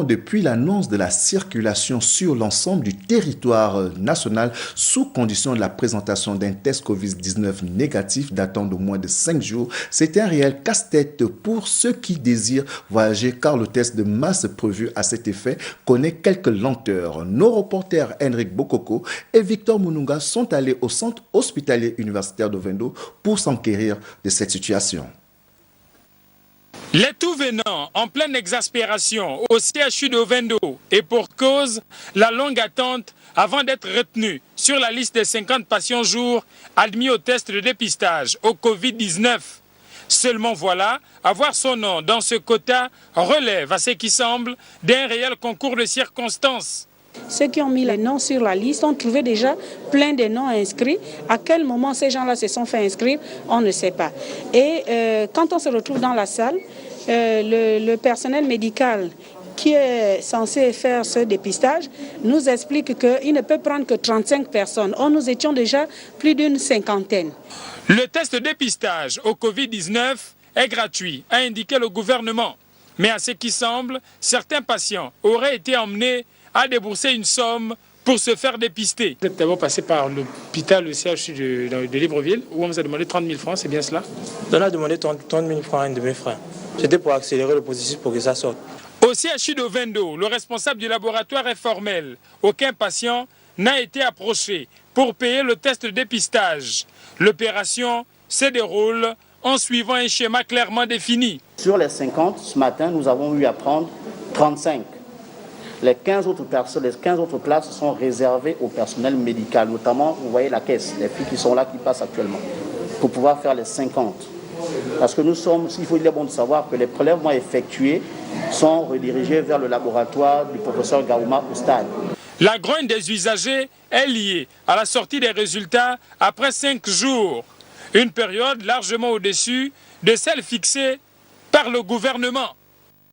Depuis l'annonce de la circulation sur l'ensemble du territoire national sous condition de la présentation d'un test Covid-19 négatif datant de moins de 5 jours, c'est un réel casse-tête pour ceux qui désirent voyager car le test de masse prévu à cet effet connaît quelques lenteurs. Nos reporters Henrik Bokoko et Victor Mununga sont allés au centre hospitalier universitaire d'Ovendo pour s'enquérir de cette situation. Les tout venants en pleine exaspération au CHU d'Ovendo et pour cause, la longue attente avant d'être retenus sur la liste des 50 patients jours admis au test de dépistage au Covid-19. Seulement voilà, avoir son nom dans ce quota relève à ce qui semble d'un réel concours de circonstances. Ceux qui ont mis les noms sur la liste ont trouvé déjà plein de noms inscrits. À quel moment ces gens-là se sont fait inscrire, on ne sait pas. Et quand on se retrouve dans la salle, le personnel médical qui est censé faire ce dépistage nous explique qu'il ne peut prendre que 35 personnes. Or, nous étions déjà plus d'une cinquantaine. Le test de dépistage au Covid-19 est gratuit, a indiqué le gouvernement. Mais à ce qui semble, certains patients auraient été emmenés à débourser une somme pour se faire dépister. Vous êtes d'abord passé par l'hôpital, le CHU de Libreville, où on vous a demandé 30 000 francs, c'est bien cela? On a demandé 30 000 francs à un de mes frères. C'était pour accélérer le processus pour que ça sorte. Au CHU d'Ovendo, le responsable du laboratoire est formel. Aucun patient n'a été approché pour payer le test de dépistage. L'opération se déroule en suivant un schéma clairement défini. Sur les 50, ce matin, nous avons eu à prendre 35. Les 15 autres personnes, les 15 autres places sont réservées au personnel médical, notamment, vous voyez la caisse, les filles qui sont là, qui passent actuellement, pour pouvoir faire les 50. Parce que il est bon de savoir que les prélèvements effectués sont redirigés vers le laboratoire du professeur Gaouma au stade. La grogne des usagers est liée à la sortie des résultats après 5 jours, une période largement au-dessus de celle fixée par le gouvernement.